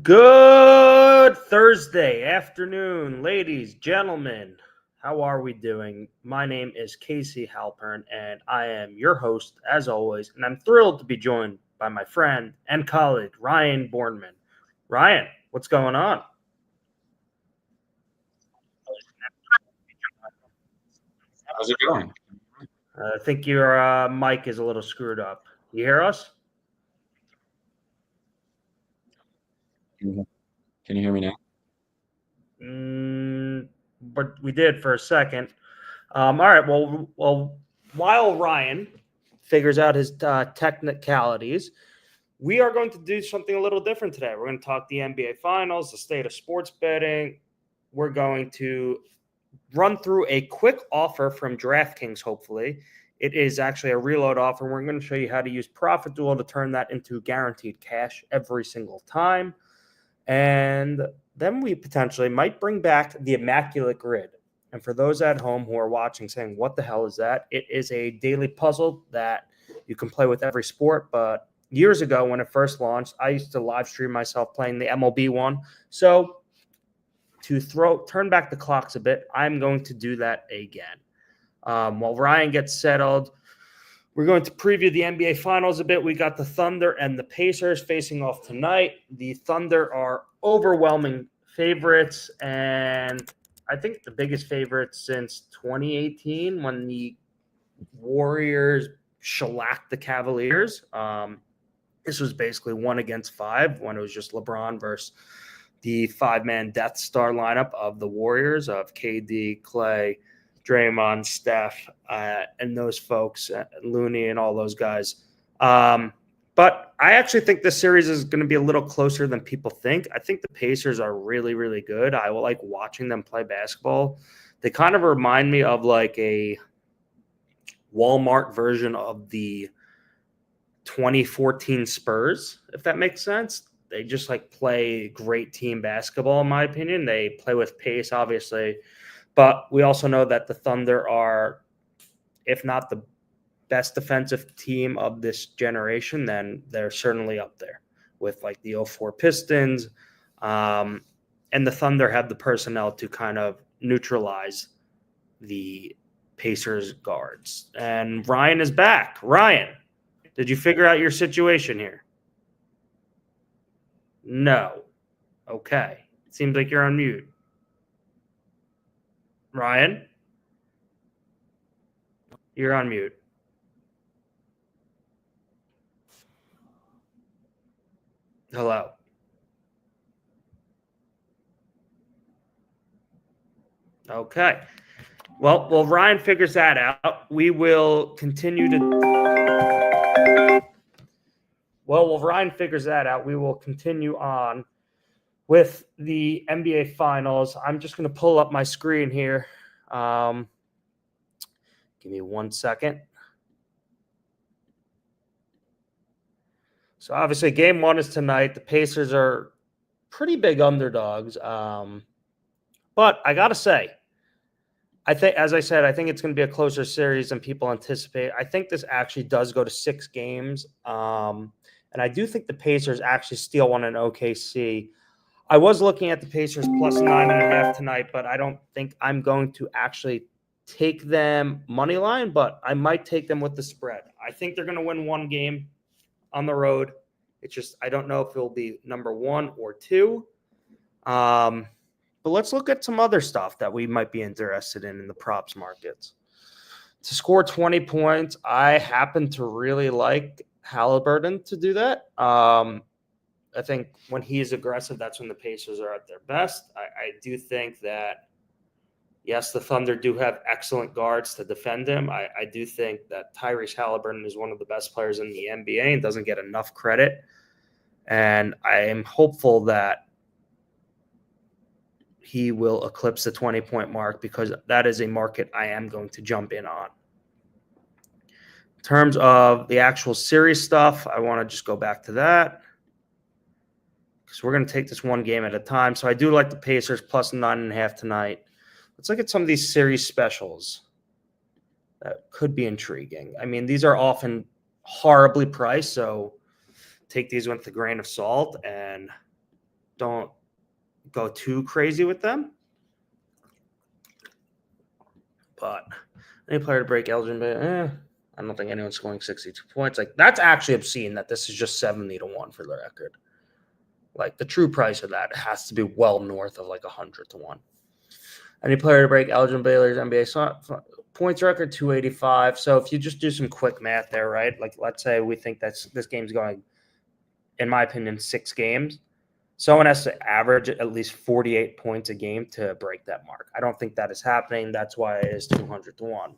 Good Thursday afternoon, ladies, gentlemen. How are we doing? My name is Casey Halpern, and I am your host, as always. And I'm thrilled to be joined by my friend and colleague, Ryan Bourneman. Ryan, what's going on? How's it going? I think your mic is a little screwed up. You hear us? Can you hear me now? But we did for a second. All right. Well. While Ryan figures out his technicalities, we are going to do something a little different today. We're going to talk the NBA Finals, the state of sports betting. We're going to run through a quick offer from DraftKings, hopefully. It is actually a reload offer. We're going to show you how to use Profit Duel to turn that into guaranteed cash every single time. And then we potentially might bring back the Immaculate Grid. And for those at home who are watching saying, what the hell is that? It is a daily puzzle that you can play with every sport. But years ago when it first launched, I used to live stream myself playing the MLB one. So to turn back the clocks a bit, I'm going to do that again. While Ryan gets settled, we're going to preview the NBA Finals a bit. We got the Thunder and the Pacers facing off tonight. The Thunder are overwhelming favorites, and I think the biggest favorites since 2018 when the Warriors shellacked the Cavaliers. This was basically 1-5 when it was just LeBron versus the five-man Death Star lineup of the Warriors of KD, Clay, Draymond, Steph, and those folks, Looney and all those guys. But I actually think this series is going to be a little closer than people think. I think the Pacers are really, really good. I will like watching them play basketball. They kind of remind me of like a Walmart version of the 2014 Spurs, if that makes sense. They just like play great team basketball, in my opinion. They play with pace, obviously. But we also know that the Thunder are, if not the best defensive team of this generation, then they're certainly up there with like the 04 Pistons. And the Thunder have the personnel to kind of neutralize the Pacers guards. And Ryan is back. Ryan, did you figure out your situation here? No. Okay. It seems like you're on mute. Ryan? You're on mute. Hello. Okay. Well, Ryan figures that out. We will continue to. Well, Ryan figures that out. We will continue on with the NBA Finals. I'm just going to pull up my screen here. Give me 1 second. So obviously, game one is tonight. The Pacers are pretty big underdogs. But I got to say, I think, as I said, I think it's going to be a closer series than people anticipate. I think this actually does go to 6 games. And I do think the Pacers actually steal one in OKC. I was looking at the Pacers plus 9.5 tonight, but I don't think I'm going to actually take them money line, but I might take them with the spread. I think they're going to win one game on the road. It's just I don't know if it'll be number 1 or 2. But let's look at some other stuff that we might be interested in the props markets. To score 20 points, I happen to really like Halliburton to do that. I think when he is aggressive, that's when the Pacers are at their best. I do think that, yes, the Thunder do have excellent guards to defend him. I do think that Tyrese Halliburton is one of the best players in the NBA and doesn't get enough credit. And I am hopeful that he will eclipse the 20-point mark because that is a market I am going to jump in on. In terms of the actual series stuff, I want to just go back to that because we're going to take this one game at a time. So I do like the Pacers plus 9.5 tonight. Let's look at some of these series specials that could be intriguing. I mean, these are often horribly priced, so take these with a grain of salt. And don't go too crazy with them. But any player to break eligibility, I don't think anyone's scoring 62 points. Like, that's actually obscene that this is just 70-1 for the record. Like, the true price of that has to be well north of like 100-1. Any player to break eligibility NBA points record 285. So if you just do some quick math there, right? Like, let's say we think this game's going, in my opinion, 6 games. Someone has to average at least 48 points a game to break that mark. I don't think that is happening. That's why it is 200-1.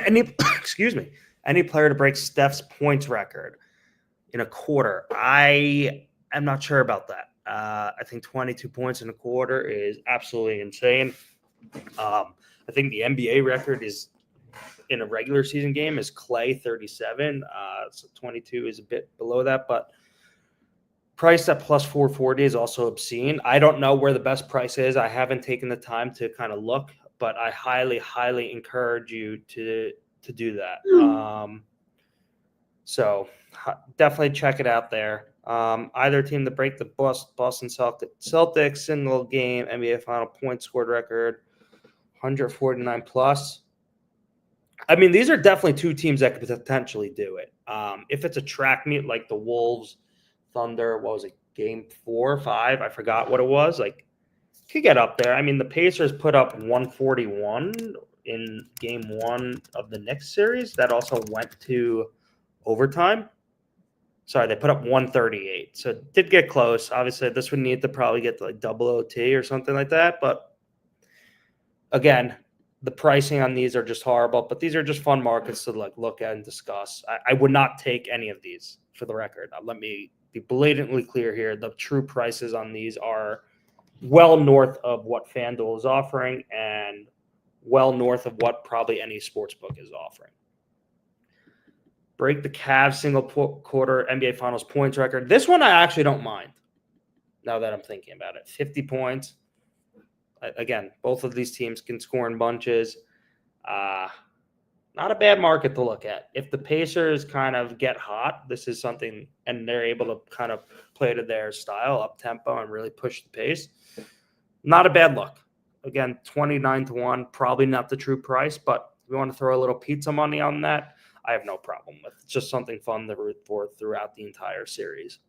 Any player to break Steph's points record in a quarter. I am not sure about that. I think 22 points in a quarter is absolutely insane. I think the NBA record is in a regular season game is Clay 37. So 22 is a bit below that, but price at plus 440 is also obscene. I don't know where the best price is. I haven't taken the time to kind of look, but I highly, highly encourage you to do that. So definitely check it out there. Either team to break the Boston Celtics single game NBA final point scored record, 149 plus. I mean, these are definitely two teams that could potentially do it. If it's a track meet like the Wolves, Thunder, what was it, game 4 or 5? I forgot what it was. Like, could get up there. I mean, the Pacers put up 141 in game 1 of the Knicks series. That also went to overtime. Sorry, they put up 138. So it did get close. Obviously, this would need to probably get to like double OT or something like that. But again, the pricing on these are just horrible. But these are just fun markets to like look at and discuss. I would not take any of these for the record. Let me be blatantly clear here. The true prices on these are well north of what FanDuel is offering and well north of what probably any sports book is offering. Break the Cavs single quarter NBA Finals points record. This one I actually don't mind now that I'm thinking about it. 50 points. Again, both of these teams can score in bunches. Not a bad market to look at. If the Pacers kind of get hot, this is something, and they're able to kind of play to their style, up-tempo, and really push the pace. Not a bad look. Again, 29-1, probably not the true price, but if you want to throw a little pizza money on that, I have no problem with. It's just something fun to root for throughout the entire series.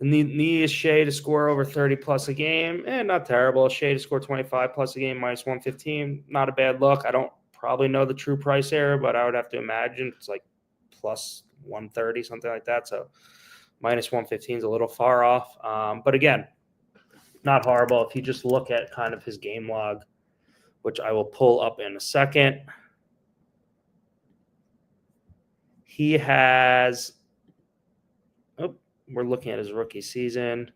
And the knee is Shea to score over 30 plus a game. Not terrible. Shea to score 25 plus a game, minus 115. Not a bad look. I don't probably know the true price here, but I would have to imagine it's like plus 130, something like that. So minus 115 is a little far off. But again, not horrible. If you just look at kind of his game log, which I will pull up in a second. He has, we're looking at his rookie season.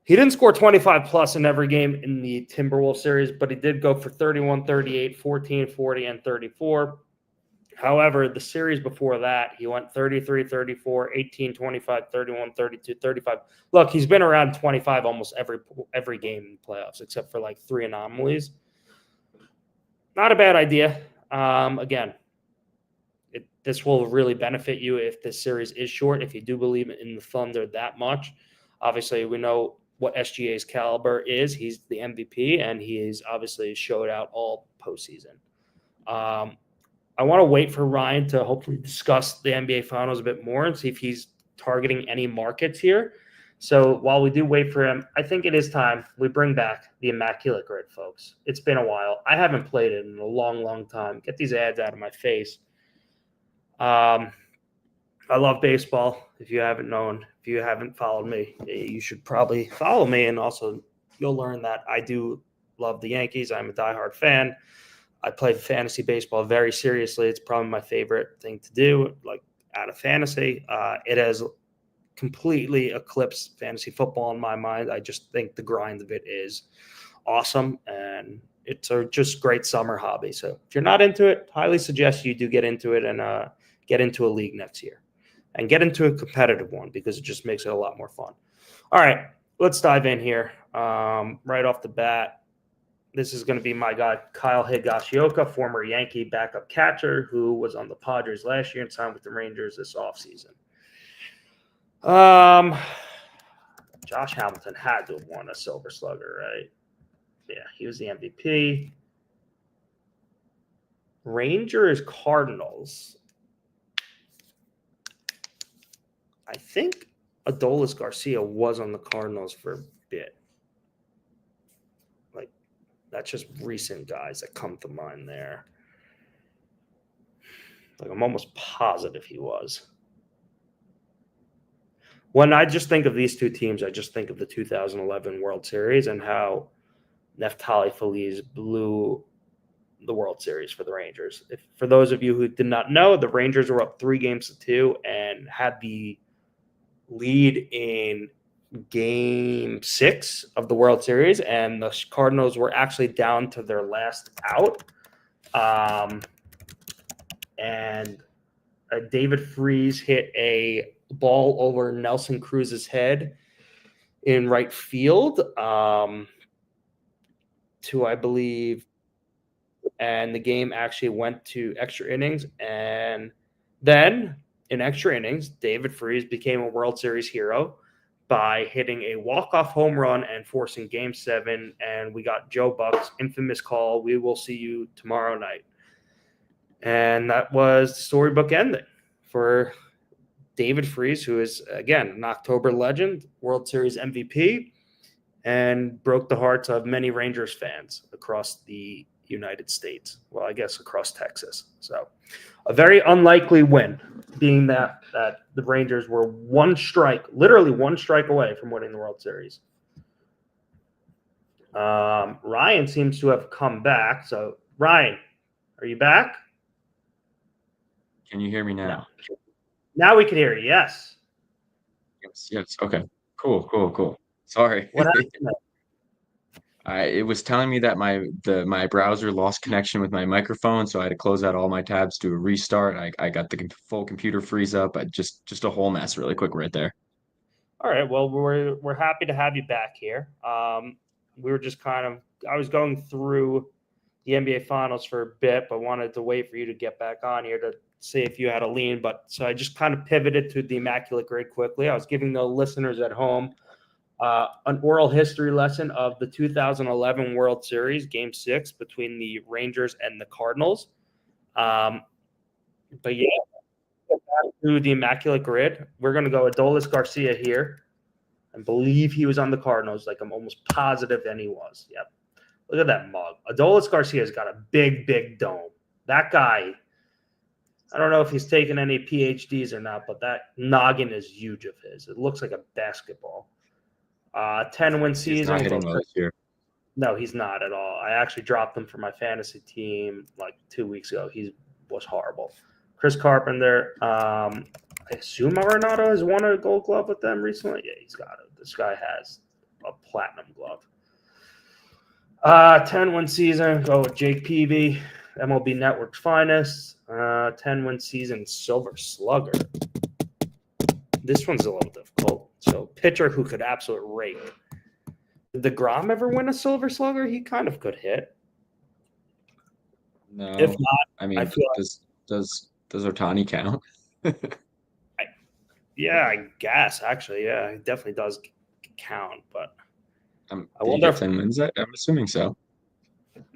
He didn't score 25 plus in every game in the Timberwolves series, but he did go for 31, 38, 14, 40, and 34. However, the series before that, he went 33, 34, 18, 25, 31, 32, 35. Look, he's been around 25 almost every game in the playoffs, except for like 3 anomalies. Not a bad idea. Again, this will really benefit you if this series is short, if you do believe in the Thunder that much. Obviously, we know what SGA's caliber is. He's the MVP, and he is obviously showed out all postseason. I want to wait for Ryan to hopefully discuss the NBA Finals a bit more and see if he's targeting any markets here. So while we do wait for him, I think it is time we bring back the Immaculate Grid, folks. It's been a while. I haven't played it in a long, long time. Get these ads out of my face. I love baseball. If you haven't followed me, you should probably follow me. And also you'll learn that I do love the Yankees. I'm a diehard fan. I play fantasy baseball very seriously. It's probably my favorite thing to do, like out of fantasy. It has completely eclipsed fantasy football in my mind. I just think the grind of it is awesome. And it's a just great summer hobby. So if you're not into it, highly suggest you do get into it and get into a league next year and get into a competitive one because it just makes it a lot more fun. All right, let's dive in here. Right off the bat, this is going to be my guy, Kyle Higashioka, former Yankee backup catcher who was on the Padres last year and signed with the Rangers this offseason. Josh Hamilton had to have won a Silver Slugger, right? Yeah, he was the MVP. Rangers Cardinals. I think Adolis Garcia was on the Cardinals for a bit. Like, that's just recent guys that come to mind there. Like, I'm almost positive he was. When I just think of these two teams, I just think of the 2011 World Series and how Neftali Feliz blew the World Series for the Rangers. For those of you who did not know, the Rangers were up 3-2 and had the lead in Game 6 of the World Series, and the Cardinals were actually down to their last out. And David Freese hit a ball over Nelson Cruz's head in right field to, I believe, and the game actually went to extra innings. And then in extra innings, David Freese became a World Series hero by hitting a walk-off home run and forcing Game 7. And we got Joe Buck's infamous call, "We will see you tomorrow night." And that was the storybook ending for David Freese, who is, again, an October legend, World Series MVP, and broke the hearts of many Rangers fans across the United States. Well, I guess across Texas. So a very unlikely win, being that the Rangers were literally one strike away from winning the World Series. Ryan seems to have come back. So, Ryan, are you back? Can you hear me now? No. Now we can hear you. Yes. Yes. Okay. Cool. Sorry. What happened? It was telling me that my browser lost connection with my microphone, so I had to close out all my tabs, do a restart. I got the full computer freeze up. Just a whole mess, really quick, right there. All right. Well, we're happy to have you back here. We were just I was going through the NBA Finals for a bit, but wanted to wait for you to get back on here to see if you had a lean. But so I just kind of pivoted to the Immaculate Grid quickly. I was giving the listeners at home an oral history lesson of the 2011 World Series, Game 6 between the Rangers and the Cardinals. But yeah, back to the Immaculate Grid. We're going to go Adolis Garcia here. I believe he was on the Cardinals. Like, I'm almost positive then he was. Yep. Look at that mug. Adolis Garcia's got a big dome. That guy, I don't know if he's taken any PhDs or not, but that noggin is huge of his. It looks like a basketball. 10-win season. He's not hitting well this year. No, he's not at all. I actually dropped him for my fantasy team like 2 weeks ago. He was horrible. Chris Carpenter. I assume Arenado has won a Gold Glove with them recently. Yeah, he's got it. This guy has a platinum glove. 10-win season. Go with Jake Peavy, MLB Network's finest. 10-win season, Silver Slugger. This one's a little difficult. So, pitcher who could absolutely rake. Did DeGrom ever win a Silver Slugger? He kind of could hit. No. If not, I mean, I feel does Ohtani count? Yeah, I guess actually, yeah, it definitely does count. But I Did he wonder get if 10 wins? I'm assuming so.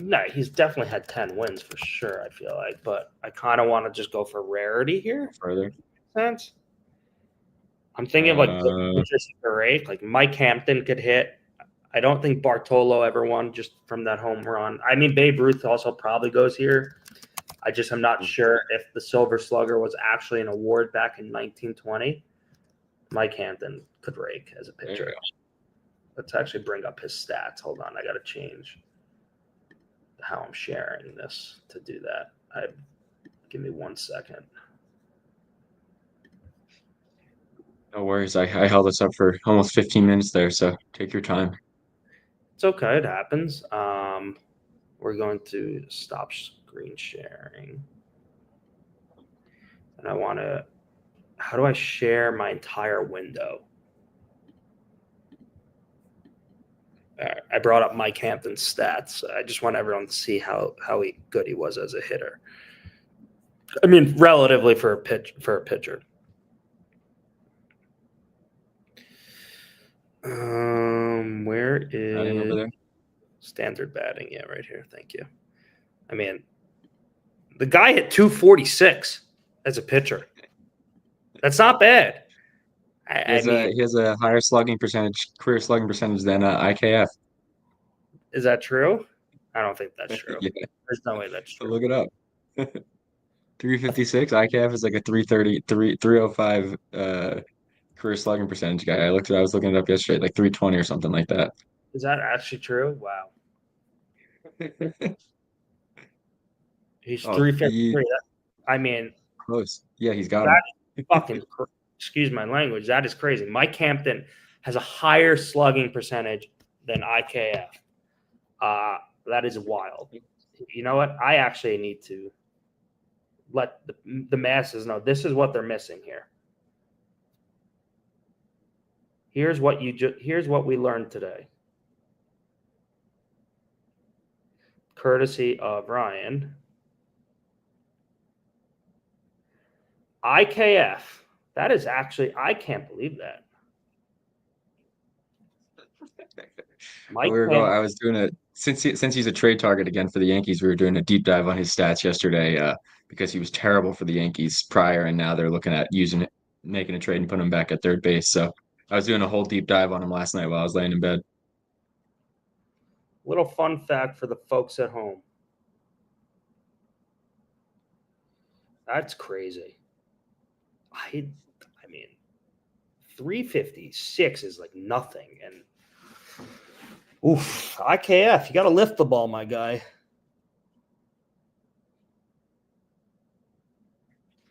no, he's definitely had 10 wins for sure. I feel like, but I kind of want to just go for rarity here. Further. Sense. I'm thinking of like Mike Hampton could hit. I don't think Bartolo ever won just from that home run. I mean, Babe Ruth also probably goes here. I just am not sure if the Silver Slugger was actually an award back in 1920. Mike Hampton could rake as a pitcher. Let's actually bring up his stats. Hold on, I got to change how I'm sharing this to do that. Give me 1 second. No worries. I held this up for almost 15 minutes there, so take your time. It's okay. It happens. We're going to stop screen sharing. And I want to – how do I share my entire window? I brought up Mike Hampton's stats. I just want everyone to see how good he was as a hitter. I mean, relatively for a pitcher. Where Batting over is there. standard batting? Yeah, right here. Thank you. I mean, the guy hit 246 as a pitcher. That's not bad. I mean, He has a higher slugging percentage, career slugging percentage than IKF. is that true? I don't think that's true. Yeah, There's no way that's true. look it up. 356. IKF is like a 305 career slugging percentage guy. I was looking it up yesterday, like 320 or something like that. Is that actually true? Wow. He's Oh, he 353. I mean, close. Yeah, he's got that him. is excuse my language. That is crazy. Mike Hampton has a higher slugging percentage than IKF. That is wild. You know what? I actually need to let the masses know this is what they're missing here. Here's what we learned today. Courtesy of Ryan. IKF. That is actually, I can't believe that. Mike I was doing a since he's a trade target again for the Yankees. We were doing a deep dive on his stats yesterday because he was terrible for the Yankees prior, and now they're looking at making a trade and putting him back at third base. So I was doing a whole deep dive on him last night while I was laying in bed. Little fun fact for the folks at home. That's crazy. I mean, 356 is like nothing. And oof, IKF, you got to lift the ball, my guy.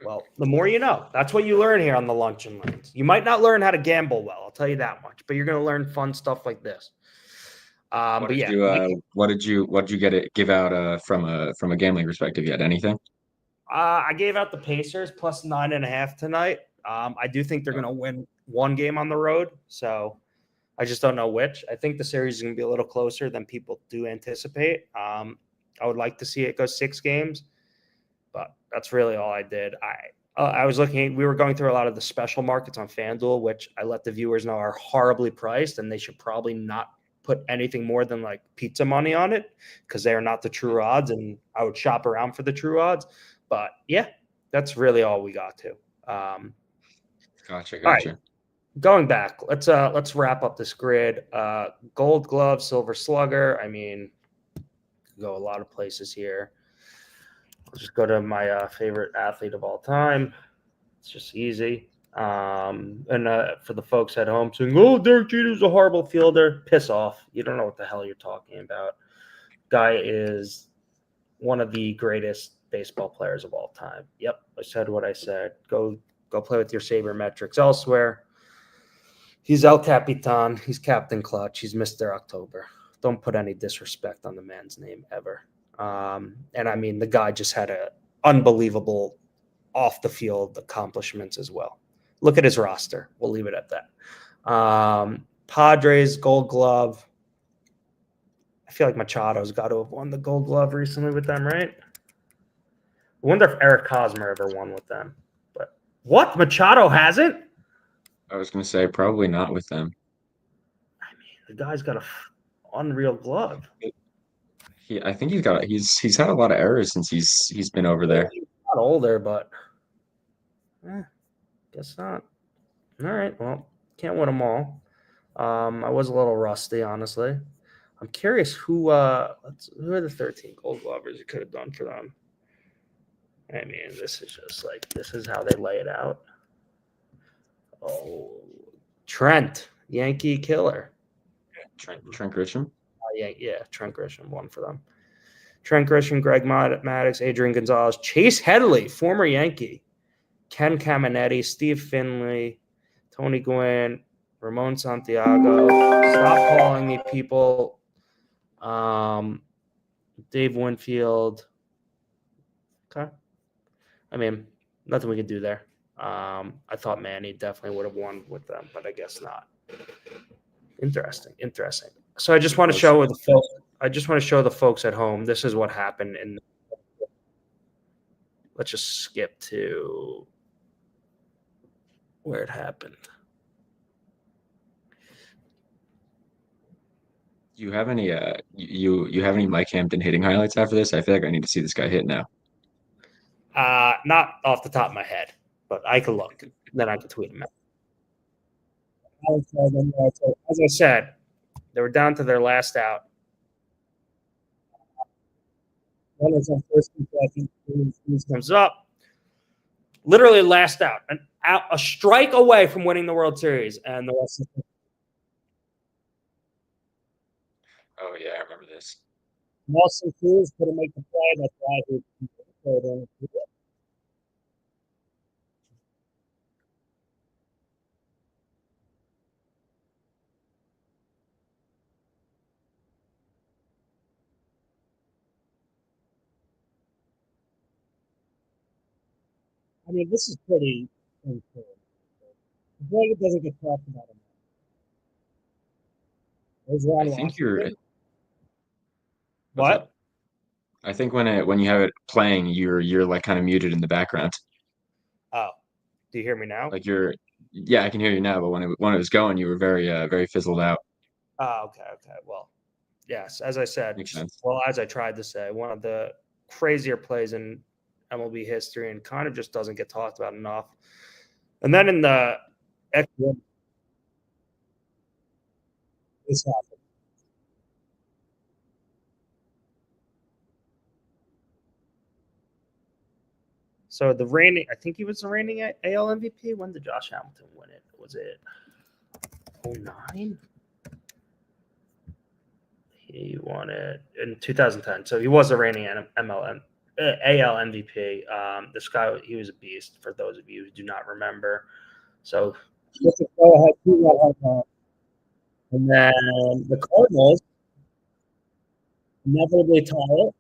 Well, the more you know. That's what you learn here on the Lunch and Learns. You might not learn how to gamble well, I'll tell you that much, but you're going to learn fun stuff like this. But yeah, What did you give out from a gambling perspective yet? Anything? I gave out the Pacers plus 9.5 tonight. I do think they're going to win one game on the road, so I just don't know which. I think the series is going to be a little closer than people do anticipate. I would like to see it go 6 games, but that's really all I did. I was looking. We were going through a lot of the special markets on FanDuel, which I let the viewers know are horribly priced, and they should probably not put anything more than like pizza money on it because they are not the true odds, and I would shop around for the true odds. But yeah, that's really all we got to. Gotcha. All right, going back, let's wrap up this grid. Gold Glove, Silver Slugger. I mean, go a lot of places here. I'll just go to my favorite athlete of all time. It's just easy. And for the folks at home saying, "Oh, Derek Jeter's a horrible fielder," piss off. You don't know what the hell you're talking about. Guy is one of the greatest baseball players of all time. Yep, I said what I said. Go play with your sabermetrics elsewhere. He's El Capitan. He's Captain Clutch. He's Mr. October. Don't put any disrespect on the man's name ever. And I mean, the guy just had an unbelievable off the field accomplishments as well. Look at his roster. We'll leave it at that. Padres, Gold Glove. I feel like Machado's got to have won the Gold Glove recently with them, right? I wonder if Eric Hosmer ever won with them. But what? Machado hasn't? I was going to say probably not with them. I mean, the guy's got an unreal glove. I think he's had a lot of errors since he's been over there. He's not older, but guess not. All right, well, can't win them all. I was a little rusty, honestly. I'm curious who are the 13 Gold Glovers you could have done for them. I mean, this is just like this is how they lay it out. Oh, Trent, Yankee killer. Trent Grisham. Yeah, Trent Grisham won for them. Trent Grisham, Greg Maddux, Adrian Gonzalez, Chase Headley, former Yankee, Ken Caminetti, Steve Finley, Tony Gwynn, Ramon Santiago. Stop calling me people. Dave Winfield. Okay. I mean, nothing we could do there. I thought Manny definitely would have won with them, but I guess not. Interesting. So I just want to show the folks at home. This is what happened. And let's just skip to where it happened. You have any you have any Mike Hampton hitting highlights after this? I feel like I need to see this guy hit now. Not off the top of my head, but I could look. Then I could tweet him out. As I said, they were down to their last out. Runners on first and second. Freeze comes up. Literally last out. A strike away from winning the World Series. And the rest of Oh yeah, I remember this. Nelson Cruz couldn't make the play. That's why he played in. I mean, this is pretty unfair. I feel like it doesn't get talked about enough. There's I Ron think you're Washington. what's What? up? I think when you have it playing, you're like kind of muted in the background. Oh, do you hear me now? Like you're yeah, I can hear you now, but when it was going, you were very fizzled out. Oh, okay. Well, yes, as I said, Makes sense. well, as I tried to say, one of the crazier plays in MLB history and kind of just doesn't get talked about enough. And then in the this happened. So the reigning, I think he was the reigning AL MVP. When did Josh Hamilton win it? Was it 09? He won it in 2010. So he was the reigning MLM, AL MVP. This guy, he was a beast. For those of you who do not remember, so go ahead. And then the Cardinals inevitably tie it.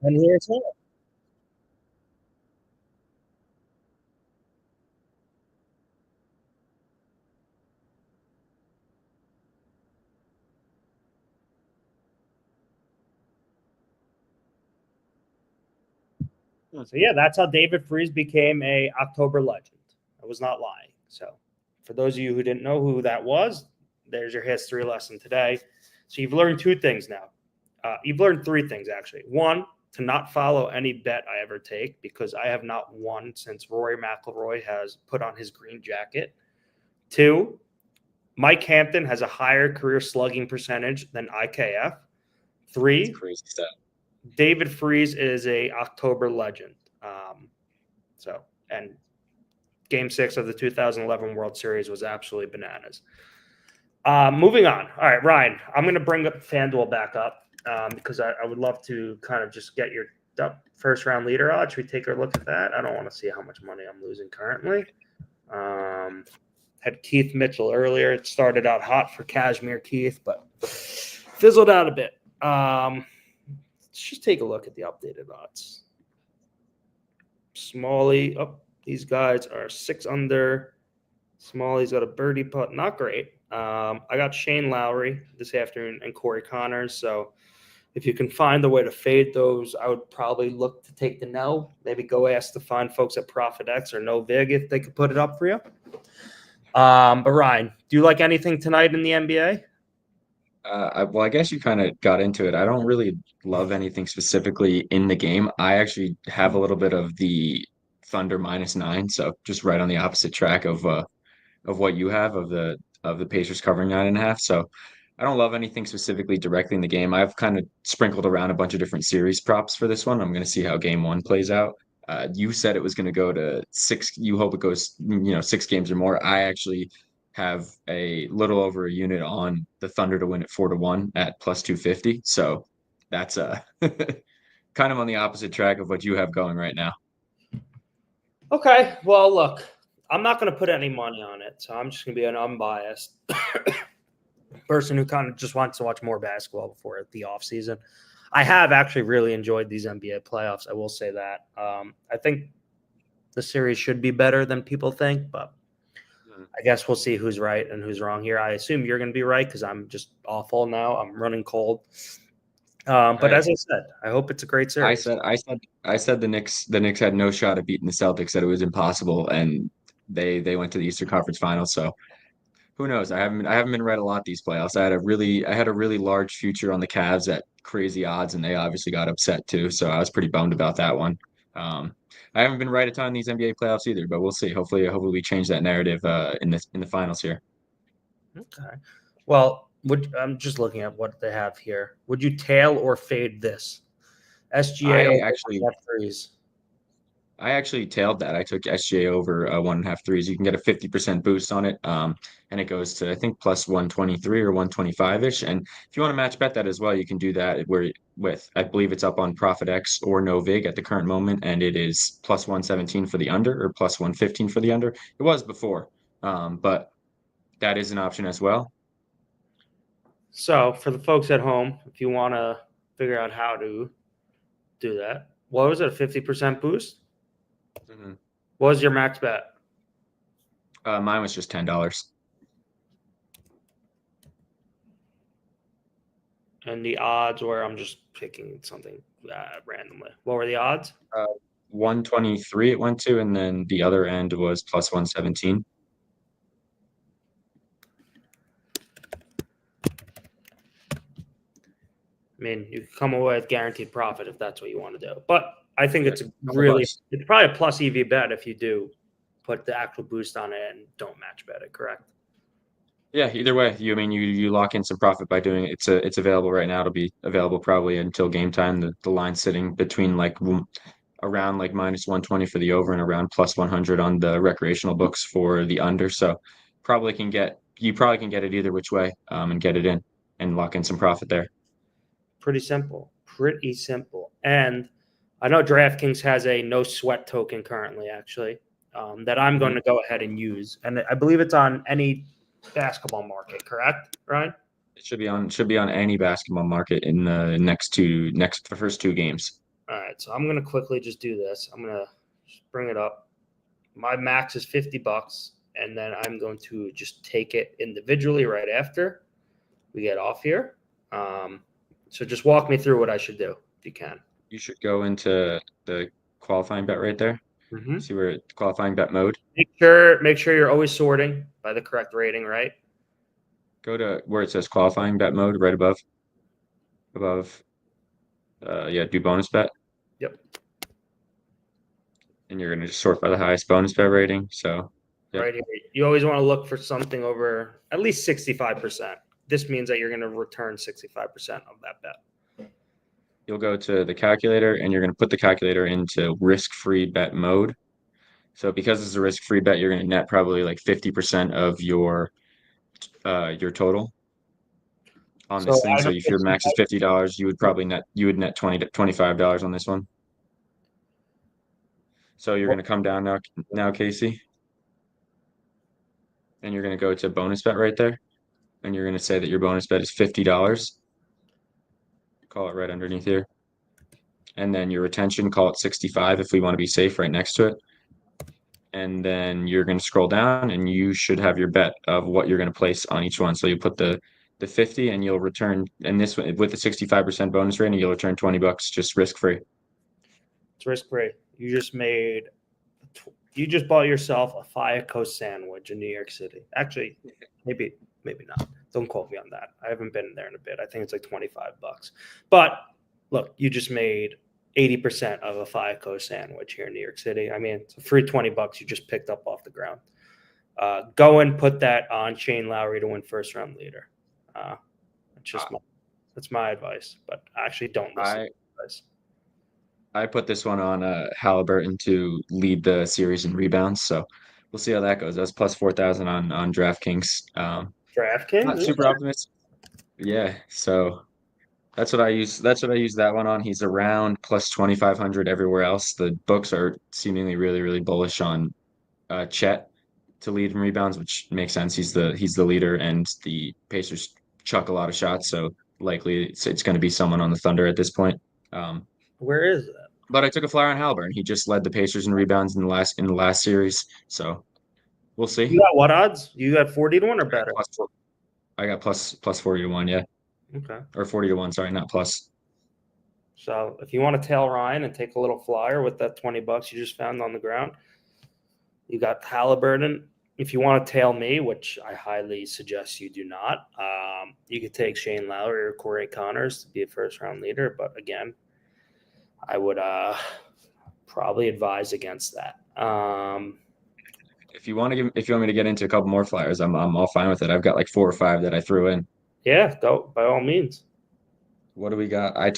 And here's it. So yeah, that's how David Freese became a October legend. I was not lying. So for those of you who didn't know who that was, there's your history lesson today. So you've learned two things now. You've learned three things actually. One, to not follow any bet I ever take because I have not won since Rory McIlroy has put on his green jacket. Two, Mike Hampton has a higher career slugging percentage than IKF. Three, It's crazy stuff. David Freese is a October legend. And Game 6 of the 2011 World Series was absolutely bananas. Moving on. All right, Ryan, I'm going to bring up FanDuel back up because I would love to kind of just get your first round leader odds. Should we take a look at that? I don't want to see how much money I'm losing currently. Had Keith Mitchell earlier. It started out hot for Cashmere Keith, but fizzled out a bit. Let's just take a look at the updated odds. Smalley, these guys are 6 under. Smalley's got a birdie putt, not great. I got Shane Lowry this afternoon and Corey Connors. So if you can find a way to fade those, I would probably look to take the no. Maybe go ask to find folks at Profit X or No Vig if they could put it up for you. But Ryan, do you like anything tonight in the NBA? Well, I guess you kind of got into it. I don't really love anything specifically in the game. I actually have a little bit of the Thunder -9, so just right on the opposite track of what you have of the Pacers covering 9.5. So I don't love anything specifically directly in the game. I've kind of sprinkled around a bunch of different series props for this one. I'm going to see how game one plays out. You said it was going to go to 6. You hope it goes, 6 games or more. I actually have a little over a unit on the Thunder to win it 4-1 at plus 250. So that's kind of on the opposite track of what you have going right now. Okay. Well, look, I'm not going to put any money on it, so I'm just going to be an unbiased person who kind of just wants to watch more basketball before the off season. I have actually really enjoyed these NBA playoffs. I will say that. I think the series should be better than people think, but I guess we'll see who's right and who's wrong here. I assume you're going to be right because I'm just awful now. I'm running cold. But as I said, I hope it's a great series. I said the Knicks had no shot at beating the Celtics, that it was impossible, and they went to the Eastern Conference Finals. So who knows? I haven't been right a lot these playoffs. I had a really large future on the Cavs at crazy odds, and they obviously got upset too. So I was pretty bummed about that one. Um, I haven't been right a ton in these NBA playoffs either, but we'll see. Hopefully we change that narrative in the finals here. Okay. Well, I'm just looking at what they have here. Would you tail or fade this? SGA I over actually threes. I actually tailed that. I took SGA over 1.5 threes. You can get a 50% boost on it. And it goes to, I think, plus 123 or 125-ish. And if you want to match bet that as well, you can do that I believe it's up on ProfitX or NoVig at the current moment. And it is plus 117 for the under or plus 115 for the under. It was before. But that is an option as well. So for the folks at home, if you want to figure out how to do that, what was it, a 50% boost? Mm-hmm. What was your max bet? Mine was just $10. And the odds were, I'm just picking something randomly. What were the odds? 123 it went to, and then the other end was plus 117. I mean, you could come away with guaranteed profit if that's what you want to do. But I think Yeah, it's $100. it's probably a plus EV bet if you do put the actual boost on it and don't match bet it, correct? Yeah, either way, you lock in some profit by doing it. It's available right now. It'll be available probably until game time. The line's sitting between around like minus 120 for the over and around plus 100 on the recreational books for the under. So you probably can get it either which way and get it in and lock in some profit there. Pretty simple. Pretty simple. And I know DraftKings has a no sweat token currently, actually, that I'm going to go ahead and use. And I believe it's on any basketball market, correct, Ryan? It should be on any basketball market in the first two games. All right. So I'm going to quickly just do this. I'm going to just bring it up. My max is $50, and then I'm going to just take it individually right after we get off here. So just walk me through what I should do if you can. You should go into the qualifying bet right there. Mm-hmm. See where qualifying bet mode. Make sure you're always sorting by the correct rating, right? Go to where it says qualifying bet mode right above. Do bonus bet. Yep. And you're gonna just sort by the highest bonus bet rating. So yep. Right here. You always want to look for something over at least 65%. This means that you're going to return 65% of that bet. You'll go to the calculator and you're gonna put the calculator into risk-free bet mode. So because it's a risk-free bet, you're gonna net probably like 50% of your total on this thing. So if your max is $50, you would net $20 to $25 on this one. So you're gonna come down now, Casey. And you're gonna go to bonus bet right there. And you're gonna say that your bonus bet is $50. Call it right underneath here. And then your retention, call it 65 if we want to be safe right next to it. And then you're going to scroll down and you should have your bet of what you're going to place on each one. So you put the 50 and you'll return, and this one with the 65% bonus rating, you'll return $20 just risk free. It's risk free. You just bought yourself a Fire Coast sandwich in New York City. Actually, maybe not. Don't quote me on that. I haven't been there in a bit. I think it's like $25. But look, you just made 80% of a Fire Coast sandwich here in New York City. I mean, it's a free $20 you just picked up off the ground. Go and put that on Shane Lowry to win first round leader. That's my advice. But I actually don't listen to advice. I put this one on Halliburton to lead the series in rebounds. So we'll see how that goes. That's plus 4,000 on DraftKings. DraftKings? Not super optimistic. Yeah. So that's what I use. That's what I use that one on. He's around plus 2,500 everywhere else. The books are seemingly really, really bullish on Chet to lead in rebounds, which makes sense. He's the leader, and the Pacers chuck a lot of shots, so likely it's going to be someone on the Thunder at this point. Where is that? But I took a flyer on Halliburton. He just led the Pacers in rebounds in the last series, so we'll see. You got what odds? You got 40 to 1 or better? I got plus 40 to 1, yeah. Okay. Or 40 to 1, sorry, not plus. So if you want to tail Ryan and take a little flyer with that $20 you just found on the ground, You got Halliburton. If you want to tail me, which I highly suggest you do not, you could take Shane Lowry or Corey Connors to be a first-round leader. But again, I would probably advise against that. If you want me to get into a couple more flyers, I'm all fine with it. I've got like 4 or 5 that I threw in. Yeah, go by all means. What do we got? I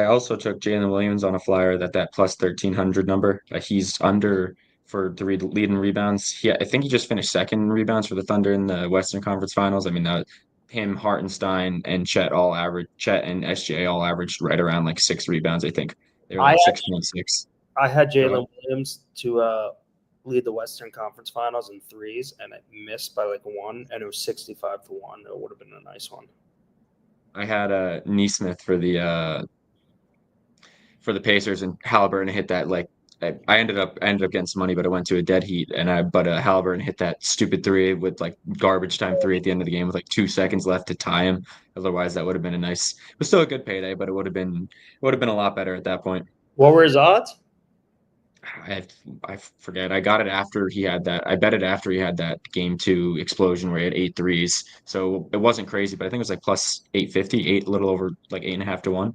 also took Jalen Williams on a flyer that plus 1,300 number. He's under for the lead in rebounds. I think he just finished second in rebounds for the Thunder in the Western Conference Finals. I mean, him, Hartenstein, and Chet and SGA all averaged right around like 6 rebounds. I think they were I like 6.6. I had Jalen Williams to lead the Western Conference Finals in threes, and it missed by like 1, and it was 65-1. It would have been a nice one. I had Neesmith for the Pacers, and Halliburton hit that like I ended up getting some money, but I went to a dead heat, but Halliburton hit that stupid three with like garbage time three at the end of the game with like 2 seconds left to tie him. Otherwise, that would have been it was still a good payday, but it would have been a lot better at that point. What were his odds? I forget. I got it after he had that. I bet it after he had that game 2 explosion where he had 8 threes. So it wasn't crazy, but I think it was like plus 850, a little over like 8.5 to 1.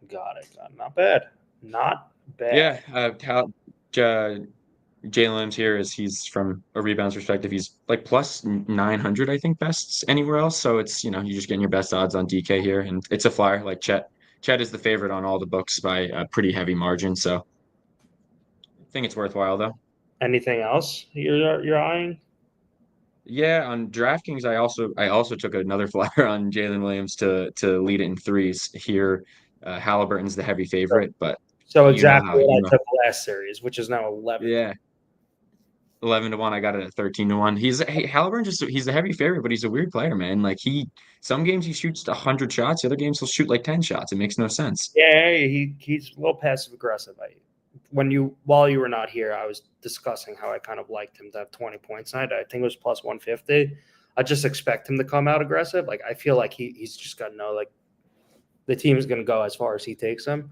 Got it. Not bad. Not bad. Yeah. Jalen Williams here he's from a rebounds perspective, he's like plus 900, I think, best anywhere else. So it's, you're just getting your best odds on DK here, and it's a flyer. Like Chet is the favorite on all the books by a pretty heavy margin. So I think it's worthwhile though. Anything else you're eyeing? Yeah, on DraftKings, I also took another flyer on Jalen Williams to lead it in threes here. Halliburton's the heavy favorite, but so exactly what I took last series, which is now 11. Yeah. 11 to 1. I got it at 13 to 1. Halliburton he's a heavy favorite, but he's a weird player, man. Like some games he shoots 100 shots, the other games he'll shoot like 10 shots. It makes no sense. Yeah, he's a little passive aggressive. While you were not here, I was discussing how I kind of liked him to have 20 points tonight. I think it was plus 150. I just expect him to come out aggressive. Like I feel like he's just got to know like the team is going to go as far as he takes them.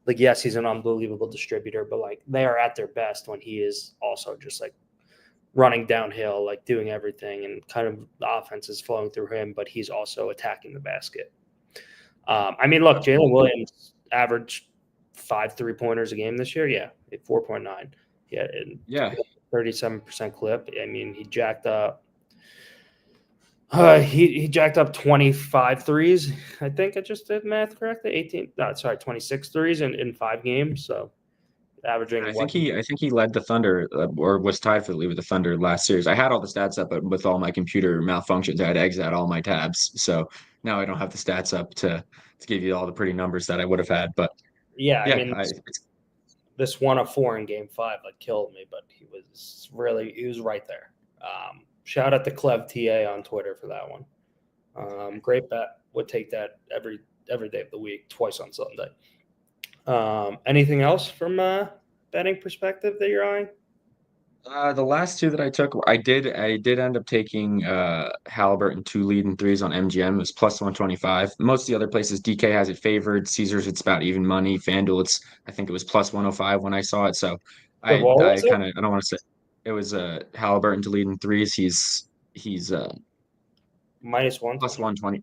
Like yes, he's an unbelievable distributor, but like they are at their best when he is also just like running downhill, like doing everything, and kind of the offense is flowing through him, but he's also attacking the basket. I mean, look, Jalen Williams averaged 5 3-pointers a game this year. Yeah, 4.9. Yeah, 37% clip. I mean, he jacked up. He jacked up 25 threes. I think I just did math correctly. 26 threes in 5 games. So averaging. I think he led the Thunder or was tied for the lead with the Thunder last series. I had all the stats up, but with all my computer malfunctions, I had to exit out all my tabs. So now I don't have the stats up to give you all the pretty numbers that I would have had. But yeah, I mean, this 1 of 4 in Game 5 like killed me, but he was right there. Shout out to Clev TA on Twitter for that one. Great bet. Would take that every day of the week, twice on Sunday. Anything else from betting perspective that you're eyeing? The last 2 that I took, I did end up taking Halliburton 2 lead in threes on MGM. It was plus 125. Most of the other places, DK has it favored. Caesars, it's about even money. FanDuel, I think it was plus 105 when I saw it. So I don't want to say it was Halliburton to lead in threes. He's minus 1 plus 120.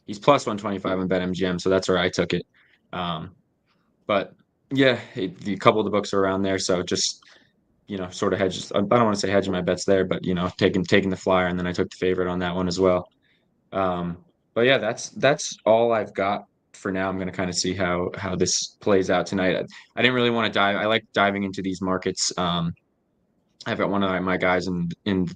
He's plus 125 on BetMGM, so that's where I took it. But yeah, a couple of the books are around there, so just sort of hedges. I don't want to say hedging my bets there, but taking the flyer, and then I took the favorite on that one as well. But yeah, that's all I've got for now. I'm going to kind of see how this plays out tonight. I didn't really want to dive. I like diving into these markets. I've got one of my guys in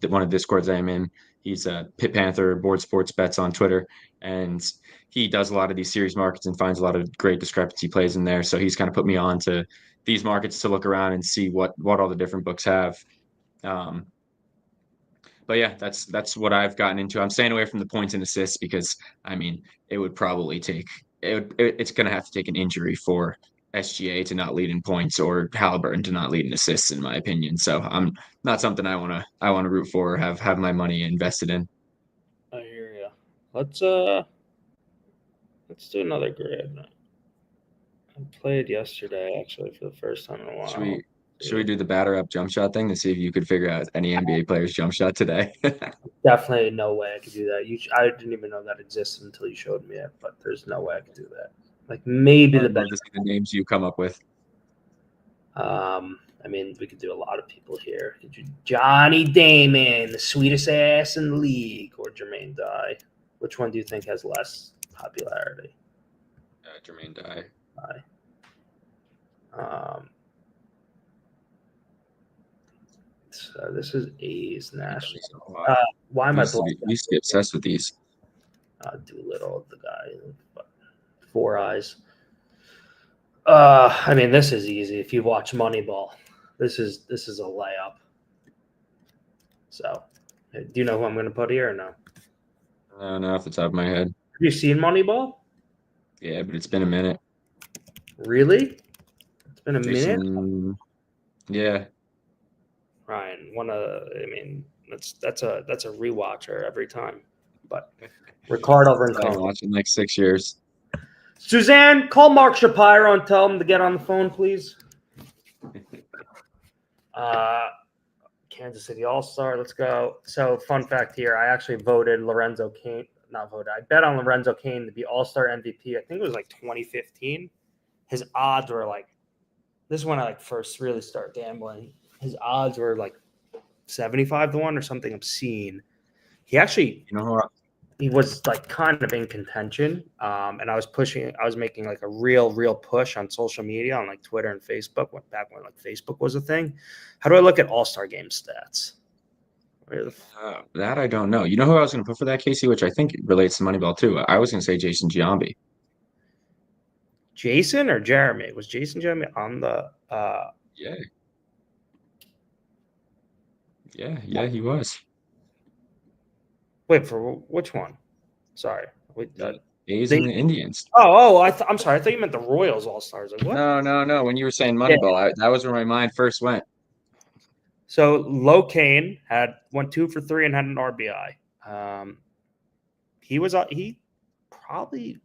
one of the Discords I'm in. He's a Pit Panther Board Sports Bets on Twitter, and he does a lot of these series markets and finds a lot of great discrepancy plays in there. So he's kind of put me on to these markets to look around and see what all the different books have. But yeah, that's what I've gotten into. I'm staying away from the points and assists because I mean it would probably take it's going to have to take an injury for SGA to not lead in points or Halliburton to not lead in assists, in my opinion. So I'm not something I want to root for or have my money invested in. I hear you. Let's do another grid. I played yesterday actually for the first time in a while. Should we do the batter up jump shot thing to see if you could figure out any NBA player's jump shot today? Definitely no way I could do that. I didn't even know that existed until you showed me it, but there's no way I could do that. Like maybe the I'd love best. to see the names you come up with. I mean, we could do a lot of people here. Could you Johnny Damon, the sweetest ass in the league, or Jermaine Dye? Which one do you think has less popularity? Jermaine Dye. So this is A's national. I Why am I used to be obsessed with these. Doolittle, the guy, 4 eyes. I mean, this is easy. If you watch Moneyball, this is a layup. So, do you know who I'm going to put here or no? No, off the top of my head. Have you seen Moneyball? Yeah, but it's been a minute. Really? It's been a Jason, minute. Yeah. Ryan, I mean, that's a rewatcher every time. But Ricardo I've been Rincon. watching like 6 years. Suzanne, call Mark Shapiro and tell him to get on the phone, please. Kansas City All-Star, let's go. So, fun fact here, I actually voted Lorenzo Cain. Not voted. I bet on Lorenzo Cain to be All-Star MVP. I think it was like 2015. His odds were like, this is when I like first really started gambling. His odds were like 75 to 1 or something obscene. He actually, he was like kind of in contention. And I was making like a real push on social media on like Twitter and Facebook back when like Facebook was a thing. How do I look at All-Star game stats? That I don't know. You know who I was going to put for that, Casey, which I think relates to Moneyball too. I was going to say Jason Giambi. Jason or Jeremy? Was Jason Jeremy on the Yeah, he was. Wait, for which one? Sorry. The A's and the Indians. I'm sorry. I thought you meant the Royals All-Stars. Like, what? No. When you were saying Moneyball, that was where my mind first went. So Locaine went 2 for 3 and had an RBI. He probably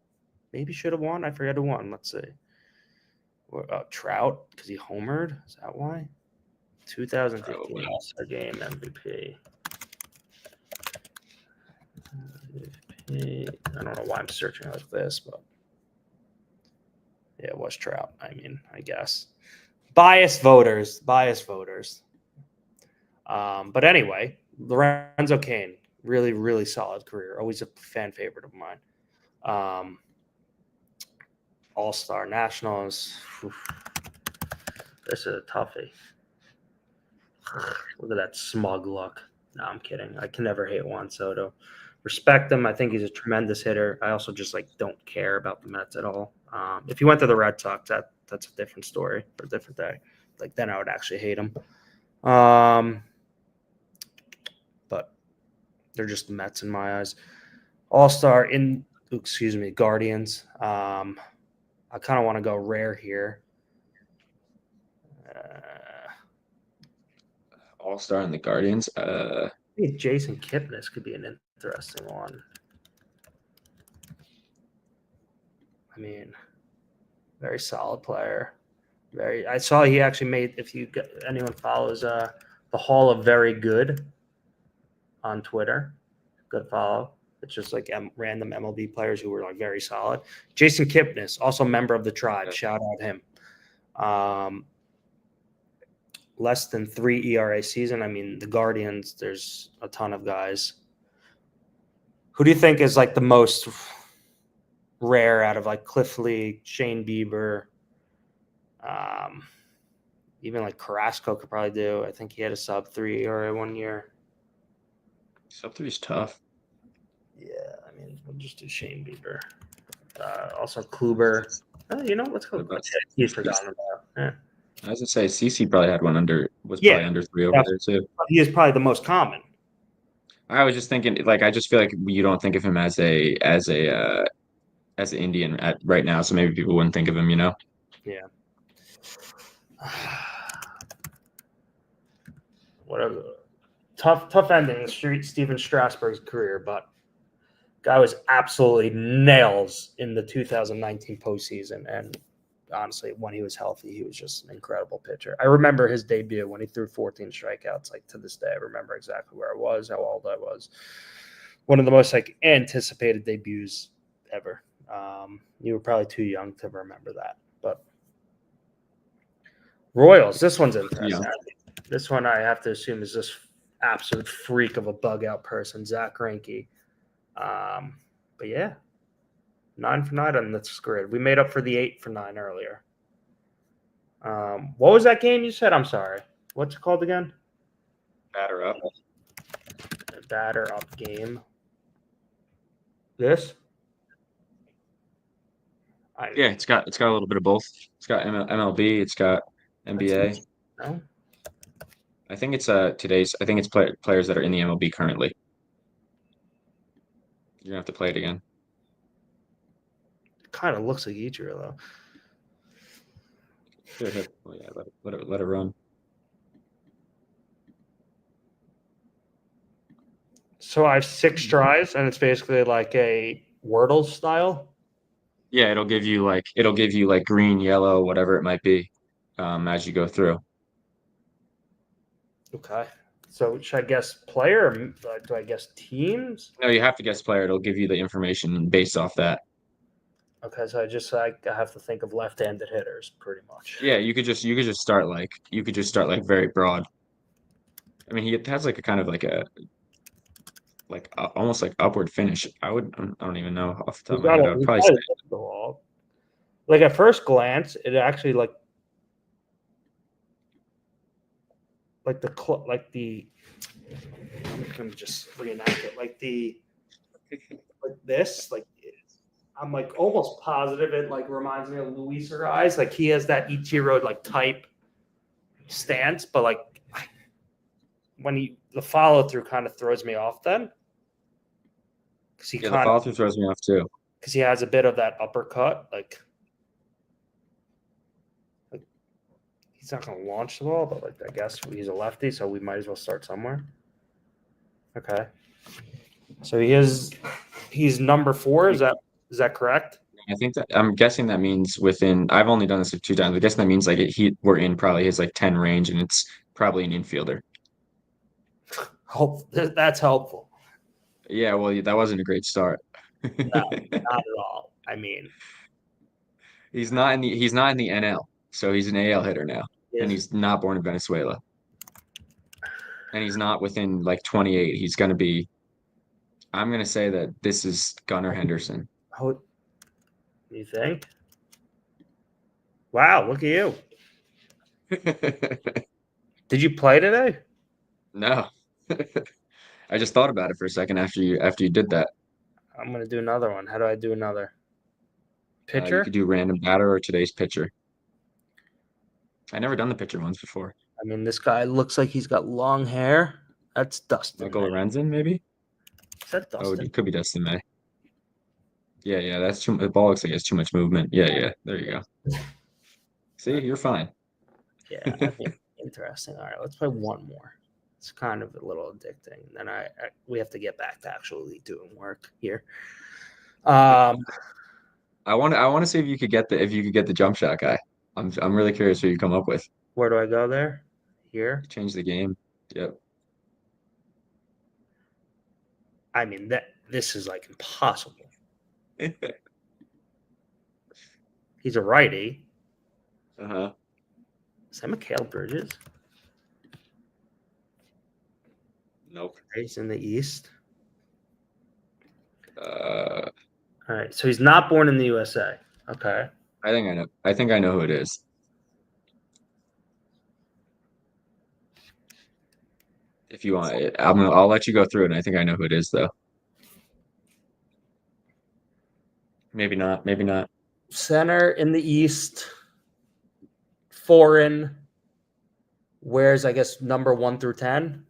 maybe should have won. I forget who won. Let's see. Trout, because he homered. Is that why? 2015 All-Star Game MVP. I don't know why I'm searching like this, but yeah, it was Trout. I mean, I guess biased voters. But anyway, Lorenzo Cain, really solid career. Always a fan favorite of mine. All-Star Nationals. This is a toughie. Look at that smug look. No, I'm kidding. I can never hate Juan Soto. Respect him. I think he's a tremendous hitter. I also just like don't care about the Mets at all. If he went to the Red Sox, that's a different story for a different day. Like then I would actually hate him. But they're just the Mets in my eyes. All-Star Guardians. I kind of want to go rare here. All-Star and the Guardians. I think Jason Kipnis could be an interesting one. I mean, very solid player. I saw he actually made. If anyone follows the Hall of Very Good on Twitter, good follow. It's just like random MLB players who were like very solid. Jason Kipnis, also member of the tribe. Shout out him. Less than 3 ERA season. I mean, the Guardians, there's a ton of guys. Who do you think is like the most rare out of like Cliff Lee, Shane Bieber? Even like Carrasco could probably do. I think he had a sub-3 ERA 1 year. Sub-3 is tough. Yeah, I mean, we'll just do Shane Bieber. Also Kluber. Let's go. He's forgotten about. Yeah. I was gonna say CC probably had one probably under 3 over there too. He is probably the most common. I was just thinking, like, I just feel like you don't think of him as an Indian right now, so maybe people wouldn't think of him, Yeah. Whatever. Tough ending to Steven Strasburg's career, but guy was absolutely nails in the 2019 postseason, and honestly, when he was healthy, he was just an incredible pitcher. I remember his debut when he threw 14 strikeouts. Like to this day, I remember exactly where I was, how old I was. One of the most like anticipated debuts ever. You were probably too young to remember that, but Royals. This one's interesting. Yeah. This one I have to assume is this absolute freak of a bug out person, Zach Greinke. But yeah, 9 for 9 on this grid. We made up for the 8 for 9 earlier. What was that game you said? I'm sorry. What's it called again? Batter up. Batter up game. This? Yeah, it's got a little bit of both. It's got MLB. It's got NBA. No. I think it's today's. I think it's players that are in the MLB currently. You're gonna have to play it again. Kind of looks like Ichiro though. Good. Oh yeah, let it run. So I have 6 tries, and it's basically like a Wordle style. Yeah, it'll give you like green, yellow, whatever it might be, as you go through. Okay. So should I guess player? Or do I guess teams? No, you have to guess player. It'll give you the information based off that. Okay, so I have to think of left-handed hitters, pretty much. Yeah, you could just start like very broad. I mean, he has like a kind of like a almost like upward finish. I don't even know off the top of my head. I would probably say the wall. Like at first glance, it actually like the. I'm gonna just reenact it like this like. I'm like almost positive it like reminds me of Luis Ariz. Like he has that Ichiro like type stance, but like when the follow through kind of throws me off then. The follow through throws me off too. Because he has a bit of that uppercut, like he's not going to launch the ball, but like I guess he's a lefty, so we might as well start somewhere. Okay, so he's number 4. Is that correct? I think that I'm guessing that means within. I've only done this 2 times. I guess that means like we're in probably his like 10 range, and it's probably an infielder. That's helpful. Yeah, well, that wasn't a great start. No, not at all. I mean, he's not in the NL, so he's an AL hitter now, and he's not born in Venezuela, and he's not within like 28. He's going to be. I'm going to say that this is Gunnar Henderson. How you think? Wow, look at you. Did you play today? No. I just thought about it for a second after you did that. I'm gonna do another one. How do I do another? Pitcher? You could do random batter or today's pitcher. I never done the pitcher ones before. I mean, this guy looks like he's got long hair. That's Dustin. Michael Lorenzen, maybe? Is that Dustin? Oh, it could be Dustin May. Yeah, that's too. The ball looks like it's too much movement. Yeah, there you go. See, you're fine. Yeah, interesting. All right, let's play one more. It's kind of a little addicting. Then we have to get back to actually doing work here. I want to see if you could get the jump shot guy. I'm really curious who you come up with. Where do I go there? Here. Change the game. Yep. I mean this is like impossible. He's a righty. Uh-huh. Is that Mikhail Bridges? Nope. He's in the East. All right, so he's not born in the USA. Okay. I think I know who it is. If you want it, I'll let you go through it, and I think I know who it is though. Maybe not. Center in the East. Foreign. Where's I guess number 1 through 10?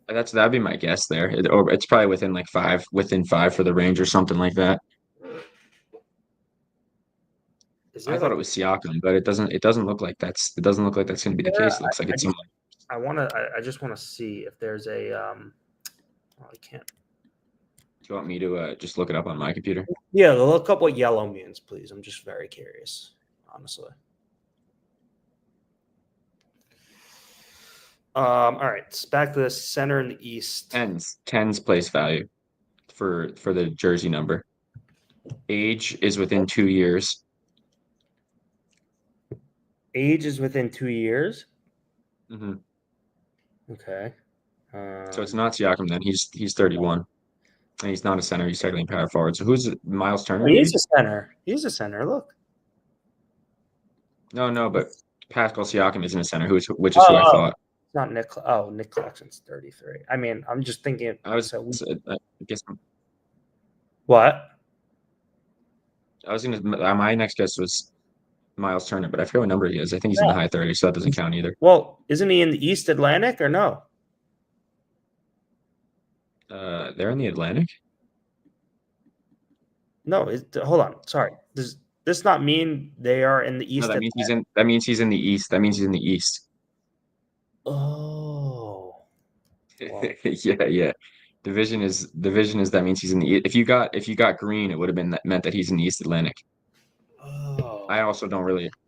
That'd be my guess there. Or it's probably within 5 for the range or something like that. I thought it was Siakam, but it doesn't look like that's going to be the case. It looks like it's someone. I just want to see if there's a I can't. Do you want me to just look it up on my computer? Yeah, look up what yellow means, please. I'm just very curious. honestly. All right, it's back to the center in the East. Tens place value for the jersey number. Age is within 2 years. Age is within 2 years. Hmm. Okay. So it's not Siakam then. He's 31. And he's not a center. He's technically power forward. So who's Miles Turner? Maybe? He's a center. He's a center. Look. No, but Pascal Siakam isn't a center. Which is who I thought. It's not Nick. Nick Claxton's 33. I mean, I'm just thinking. I guess What? My next guess was Miles Turner, but I forget what number he is. I think he's in the high 30s, so that doesn't count either. Well, isn't he in the East Atlantic or no? They're in the Atlantic? No, hold on. Sorry. Does this not mean they are in the East? No, that means he's in the East. That means he's in the East. Oh. Well. Yeah. Division is that means he's in the If you got green, it would have been meant that he's in the East Atlantic. Oh. I also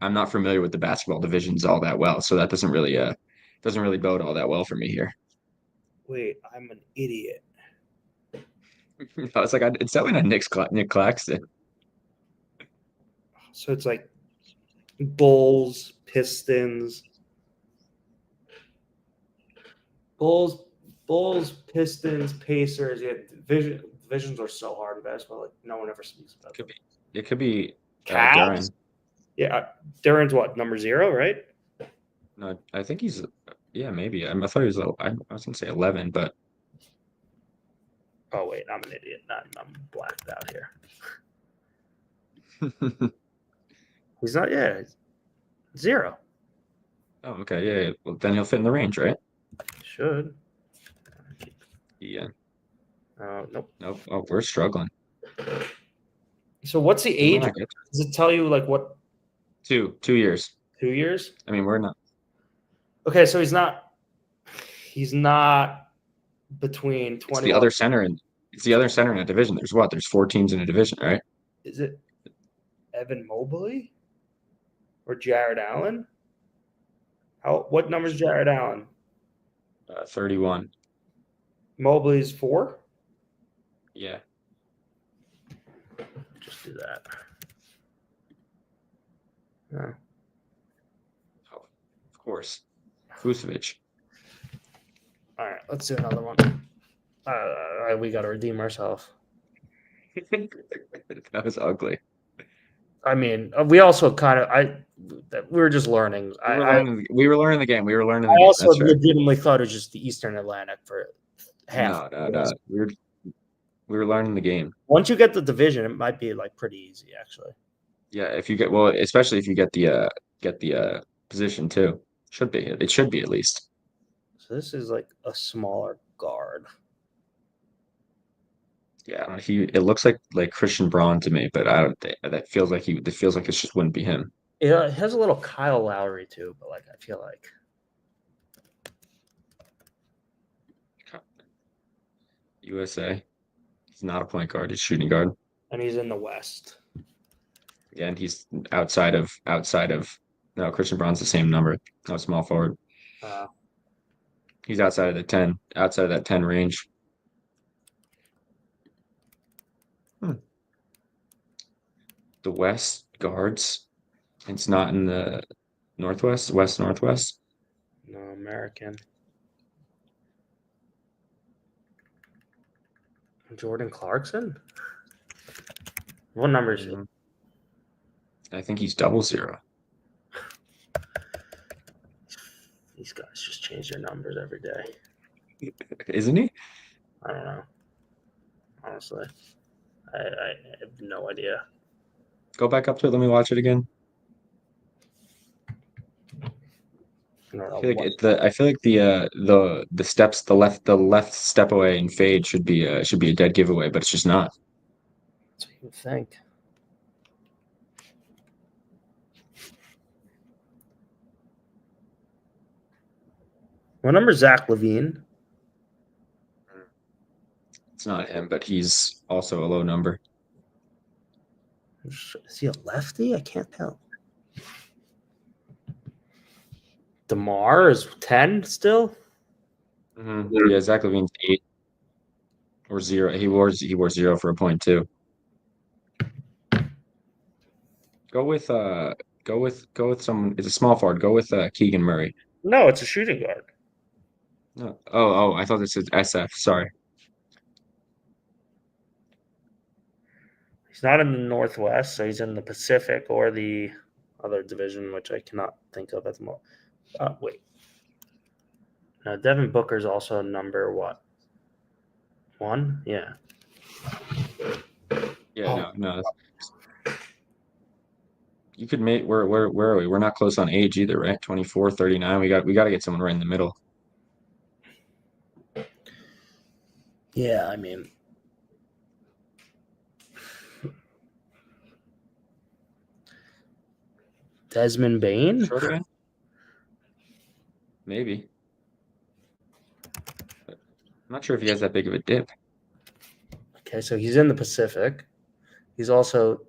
I'm not familiar with the basketball divisions all that well, so that doesn't really bode all that well for me here. Wait, I'm an idiot. It's like it's definitely not Nick Claxton. So it's like Bulls, Pistons, Pistons, Pacers. Yeah, divisions are so hard in basketball. Like no one ever speaks about them. It could be Cavs. Yeah, Duran's what, number 0, right? No, I think he's maybe. I thought he was. I was gonna say 11, but. Oh wait, I'm an idiot. I'm blacked out here. He's not. Yeah, 0. Oh, okay. Yeah. Well, then he'll fit in the range, right? Should. Yeah. Nope. Oh, we're struggling. So what's the age? Does it tell you like what? 2 years. 2 years? I mean, we're not. Okay, so he's not between 20. It's the other center in a division. There's 4 teams in a division, right? Is it Evan Mobley or Jared Allen? What number's Jared Allen? 31. Mobley's 4? Yeah. Just do that. Yeah. Oh, of course. Vucevic. All right, let's do another one. We got to redeem ourselves. That was ugly. I mean, we also kind of we were just learning. We were learning the game. I also legitimately thought it was just the Eastern Atlantic for half. No. We were learning the game. Once you get the division, it might be like pretty easy, actually. Yeah, especially if you get the position too. It should be at least. So this is like a smaller guard. Yeah, it looks like Christian Braun to me, but that feels like it just wouldn't be him. Yeah, it has a little Kyle Lowry too, but like I feel like USA. He's not a point guard, he's shooting guard. And he's in the West. Yeah, and he's outside of no, Christian Braun's the same number. No, small forward. He's outside of that 10 range. The West guards. It's not in the Northwest, West Northwest. No, American. Jordan Clarkson? What number is he? I think he's 00. These guys just change their numbers every day. Isn't he? I don't know. Honestly. I have no idea. Go back up to it. Let me watch it again. I feel like the steps, the left step away and fade should be a dead giveaway, but it's just not. That's what you would think. What number is Zach LaVine? It's not him, but he's also a low number. Is he a lefty? I can't tell. DeMar is 10 still. Yeah, Zach Levine's 8 or 0. He wore 0 for a point too. Go with someone. It's a small forward. Go with Keegan Murray. No, it's a shooting guard. No. Oh, I thought this was SF. Sorry. He's not in the Northwest, so he's in the Pacific or the other division, which I cannot think of at the moment. Wait. Now, Devin Booker's also number what? 1? Yeah. Yeah, no. You could make where are we? We're not close on age either, right? 24, 39. We got to get someone right in the middle. Yeah, I mean, Desmond Bain? Short again? Maybe. But I'm not sure if he has that big of a dip. Okay, so he's in the Pacific. He's also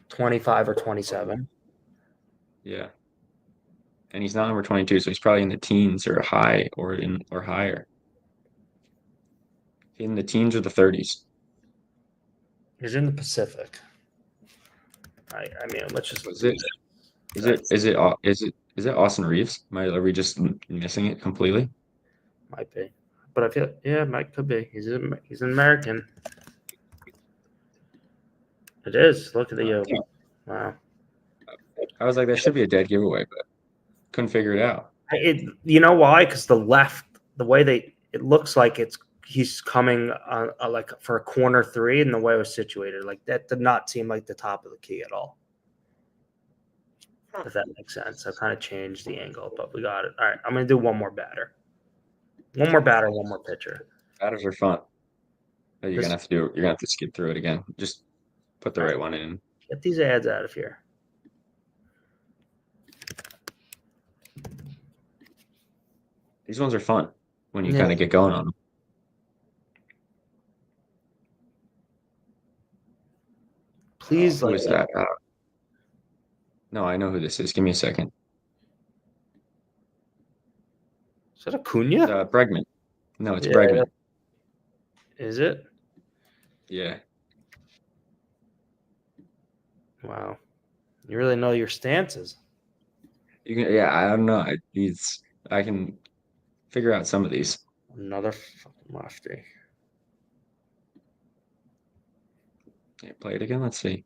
25 or 27. Yeah. And he's not number 22, so he's probably in the teens or high or higher. In the teens or the 30s. He's in the Pacific. I mean, let's just. Is it Austin Reeves? Are we just missing it completely? Might be, but I feel Mike could be. He's an American. It is. Look at the yoga. Wow. I was like, that should be a dead giveaway, but couldn't figure it out. You know why? Because the way it looks like he's coming like for a corner 3, and the way it was situated, like that did not seem like the top of the key at all. If that makes sense. I kind of changed the angle, but we got it. All right, I'm gonna do one more batter. One more pitcher. Batters are fun. But you're gonna have to skip through it again. Just put the right one in. Get these ads out of here. These ones are fun when you kind of get going on them. Please, who is that? No, I know who this is. Give me a second. Is that Acuna? Bregman. No, it's Bregman. Is it? Yeah. Wow. You really know your stances. I don't know. I can figure out some of these. Another fucking lefty. Yeah, play it again. Let's see.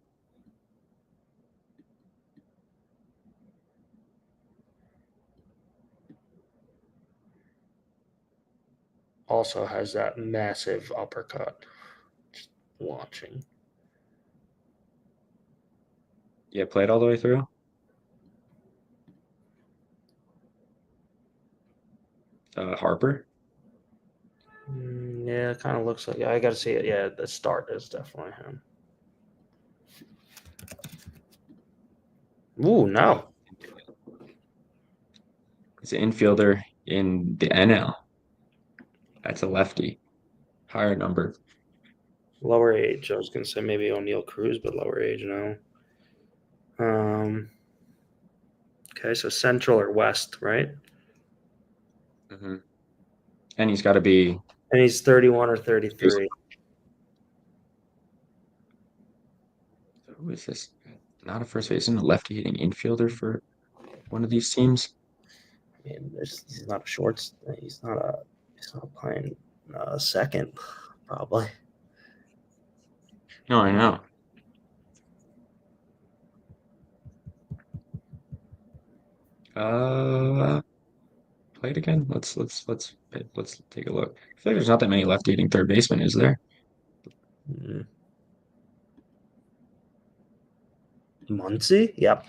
Also has that massive uppercut. Just watching. Yeah, play it all the way through. Harper. Yeah, it kind of looks like. I got to see it. Yeah, the start is definitely him. Ooh, no. He's an infielder in the NL. That's a lefty. Higher number. Lower age. I was going to say maybe O'Neal Cruz, but lower age, no. Okay, so Central or West, right? Mm-hmm. And he's got to be. And he's 31 or 33. Who is this? Not a first baseman, a lefty hitting infielder for one of these teams. I mean, he's not a shorts. He's not playing second, probably. No, I know. Play it again. Let's take a look. I feel like there's not that many lefty hitting third basemen, is there? Muncy? Yep.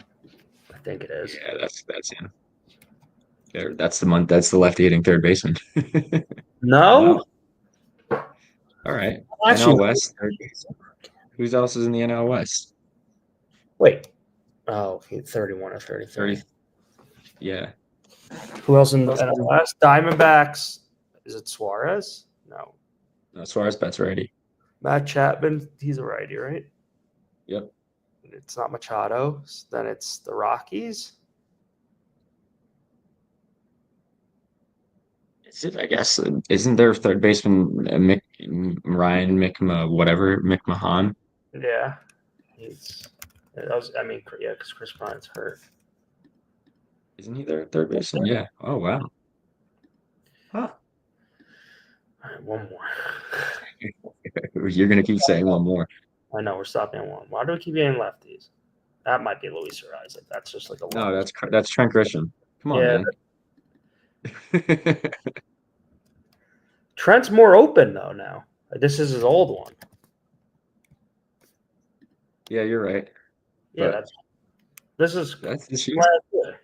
I think it is. Yeah, that's him. There, that's the lefty hitting third baseman. No? Wow. All right. Actually, NL West. Who else is in the NL West? Wait. Oh, he's 31 or 33. Yeah. Who else in the NL West? Diamondbacks. Is it Suarez? No. No, Suarez bat's righty. Matt Chapman. He's a righty, right? Yep. It's not Machado. Then it's the Rockies. Is it? I guess isn't there third baseman Ryan whatever McMahon? Yeah, he's. I mean, yeah, because Chris Bryant's hurt. Isn't he their third baseman? Yeah. Oh wow. Huh. All right, one more. You're gonna keep saying one more. I know we're stopping at one. Why do we keep getting lefties? That might be Luis Ariza. That's just like a No, left. that's Trent Grisham. Come on, Yeah, man. Trent's more open though now. This is his old one. Yeah, you're right. Yeah, But this is that's the shoes. last year.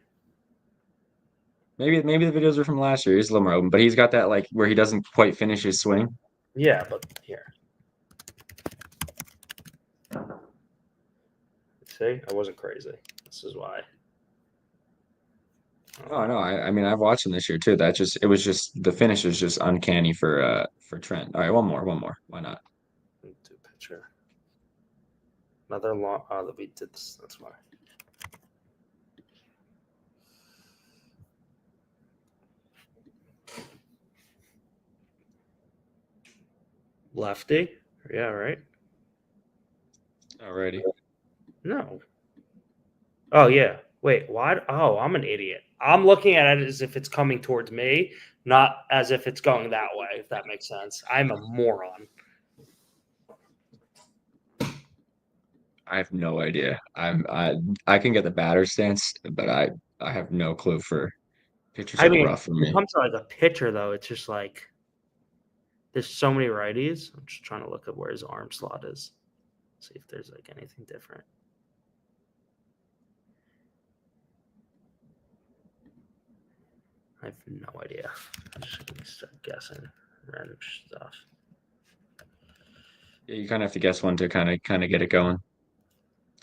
Maybe the videos are from last year. He's a little more open, but he's got that like where he doesn't quite finish his swing. Yeah, but here. See, I wasn't crazy. This is why. Oh no, I mean I've watched him this year too. It was just the finish is just uncanny for Trent. All right, one more. Why not? Do picture. Another long. Oh, that we did this. That's why. Lefty. Yeah, right. Alrighty. No. Oh yeah. Wait. Why? Oh, I'm an idiot. I'm looking at it as if it's coming towards me, not as if it's going that way. If that makes sense. I'm a moron. I have no idea. I can get the batter stance, but I have no clue for pitchers I are mean, rough for when it me. comes to like a pitcher, though, it's just like there's so many righties. I'm just trying to look at where his arm slot is. See if there's like anything different. I have no idea. I'm just gonna start guessing random stuff. Yeah, you kind of have to guess one to kind of get it going,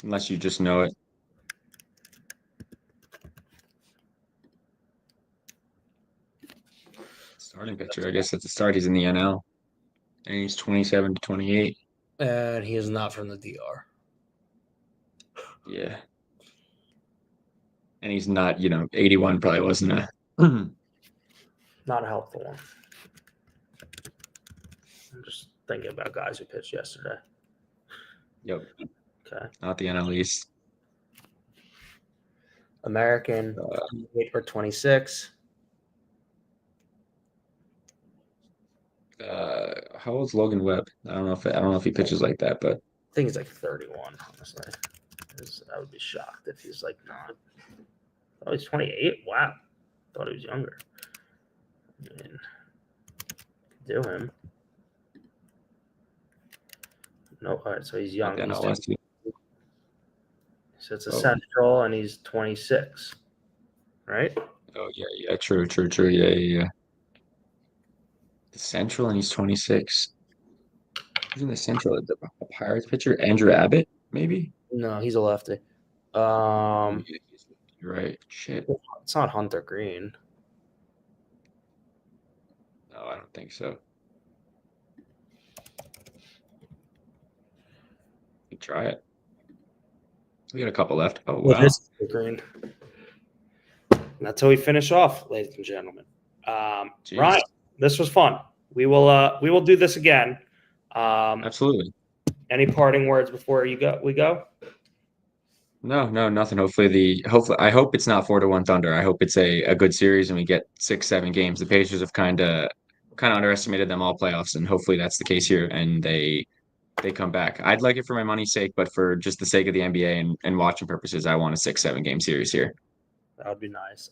unless you just know it. Starting pitcher, I guess at the start he's in the NL, and he's 27 to 28. And he is not from the DR. Yeah, and he's not, 81 probably wasn't a. Not a helpful one. I'm just thinking about guys who pitched yesterday. Yep, Okay. not the NL East. American, 8 or 26. How old's Logan Webb? I don't know if he pitches like that, but I think he's like 31, honestly. I would be shocked if he's like not. Oh, he's 28? Wow. Thought he was younger. I mean, do him. No, all right, so he's young. not the He's NL West. so it's a central, and he's 26, right? Oh yeah, true. Yeah. The Central, and he's 26. Who's in the Central? The Pirates pitcher, Andrew Abbott, maybe? No, he's a lefty. Yeah, you're right. Shit. It's not Hunter Green. No, I don't think so. Try it. We got a couple left. Oh wow. This is Green. And that's how we finish off, ladies and gentlemen. Ryan, this was fun. We will do this again. Absolutely. Any parting words before we go? No, nothing. Hopefully I hope it's not 4-1 Thunder. I hope it's a good series and we get 6-7 games. The Pacers have kind of underestimated them all playoffs, and hopefully that's the case here and they come back. I'd like it for my money's sake, but for just the sake of the NBA and watching purposes, I want a 6-7 game series here. That would be nice.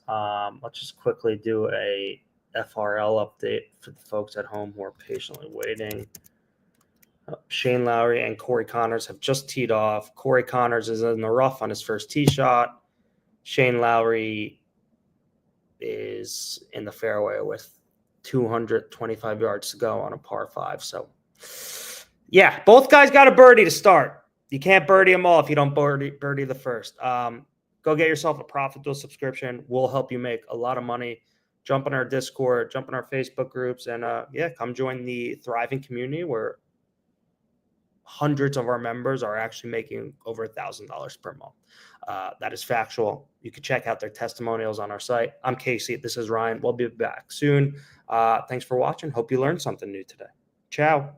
Let's just quickly do a FRL update for the folks at home who are patiently waiting. Shane Lowry and Corey Connors have just teed off. Corey Connors is in the rough on his first tee shot. Shane Lowry is in the fairway with 225 yards to go on a par 5. So, yeah, both guys got a birdie to start. You can't birdie them all if you don't birdie the first. Go get yourself a Profit Duel subscription. We'll help you make a lot of money. Jump on our Discord, jump on our Facebook groups, and come join the thriving community where hundreds of our members are actually making over $1,000 per month. That is factual. You can check out their testimonials on our site. I'm Casey. This is Ryan. We'll be back soon. Thanks for watching. Hope you learned something new today. Ciao.